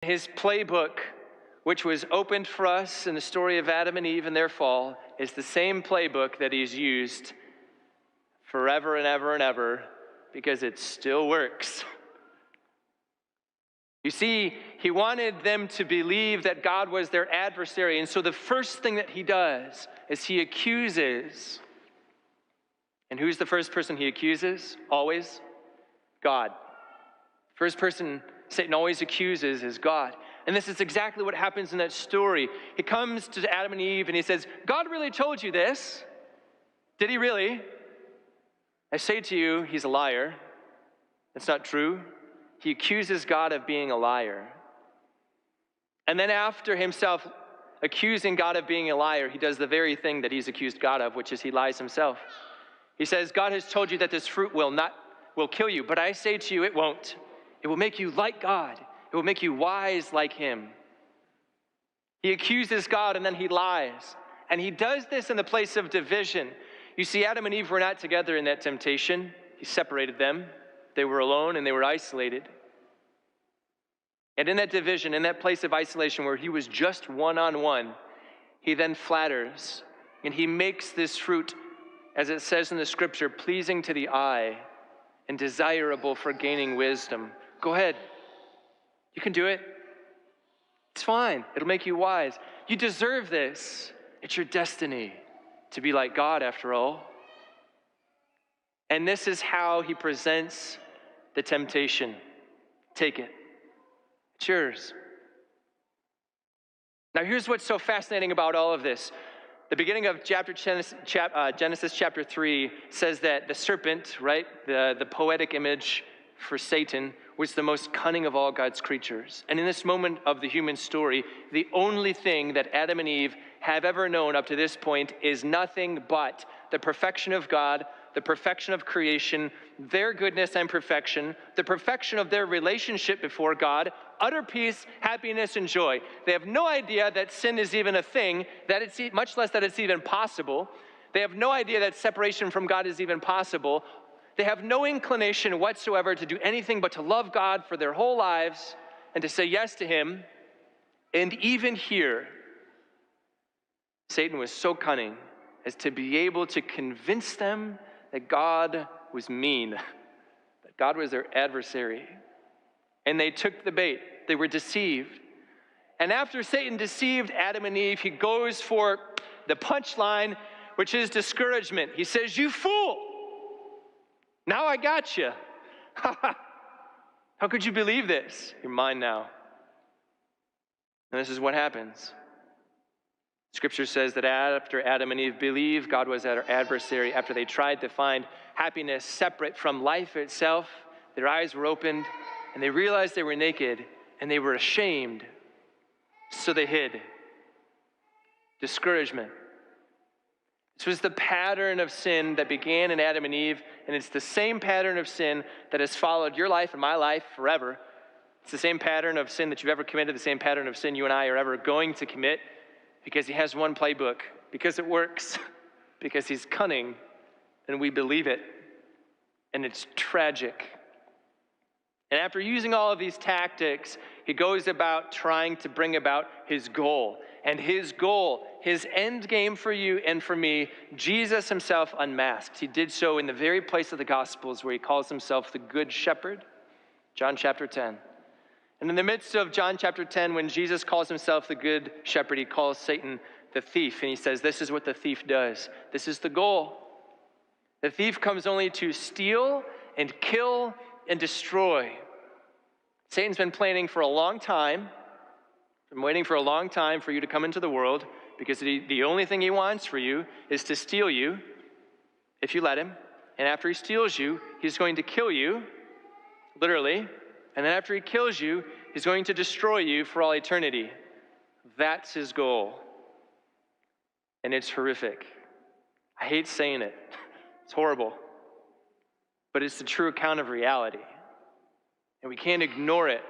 His playbook, which was opened for us in the story of Adam and Eve and their fall, is the same playbook that he's used forever and ever and ever, because it still works. You see, he wanted them to believe that God was their adversary, and so the first thing that he does is he accuses. And who's the first person he accuses? Always? God. First person Satan always accuses is God. And this is exactly what happens in that story. He comes to Adam and Eve and he says, God really told you this. Did he really? I say to you, he's a liar. That's not true. He accuses God of being a liar. And then after himself accusing God of being a liar, he does the very thing that he's accused God of, which is he lies himself. He says, God has told you that this fruit will kill you, but I say to you, it won't. It will make you like God. It will make you wise like him. He accuses God and then he lies. And he does this in the place of division. You see, Adam and Eve were not together in that temptation. He separated them. They were alone and they were isolated. And in that division, in that place of isolation where he was just one-on-one, he then flatters and he makes this fruit, as it says in the scripture, pleasing to the eye and desirable for gaining wisdom. Go ahead. You can do it. It's fine. It'll make you wise. You deserve this. It's your destiny to be like God, after all. And this is how he presents the temptation. Take it. It's yours. Now, here's what's so fascinating about all of this. The beginning of Genesis chapter 3 says that the serpent, right, the poetic image for Satan, was the most cunning of all God's creatures. And in this moment of the human story, the only thing that Adam and Eve have ever known up to this point is nothing but the perfection of God, the perfection of creation, their goodness and perfection, the perfection of their relationship before God, utter peace, happiness, and joy. They have no idea that sin is even a thing, much less that it's even possible. They have no idea that separation from God is even possible. They have no inclination whatsoever to do anything but to love God for their whole lives and to say yes to him. And even here, Satan was so cunning as to be able to convince them that God was mean, that God was their adversary. And they took the bait. They were deceived. And after Satan deceived Adam and Eve, he goes for the punchline, which is discouragement. He says, "You fool! Now I got you. How could you believe this? You're mine now." And this is what happens. Scripture says that after Adam and Eve believed God was their adversary, after they tried to find happiness separate from life itself, their eyes were opened and they realized they were naked and they were ashamed. So they hid. Discouragement. This was the pattern of sin that began in Adam and Eve, and it's the same pattern of sin that has followed your life and my life forever. It's the same pattern of sin that you've ever committed, the same pattern of sin you and I are ever going to commit, because he has one playbook, because it works, because he's cunning, and we believe it, and it's tragic. And after using all of these tactics, he goes about trying to bring about his goal. And his goal, his end game for you and for me, Jesus himself unmasked. He did so in the very place of the Gospels where he calls himself the Good Shepherd, John chapter 10. And in the midst of John chapter 10, when Jesus calls himself the Good Shepherd, he calls Satan the thief. And he says, this is what the thief does. This is the goal. The thief comes only to steal and kill and destroy. Satan's been planning for a long time. Been waiting for a long time for you to come into the world, because the only thing he wants for you is to steal you if you let him. And after he steals you, he's going to kill you, literally. And then after he kills you, he's going to destroy you for all eternity. That's his goal. And it's horrific. I hate saying it. It's horrible. But it's the true account of reality. And we can't ignore it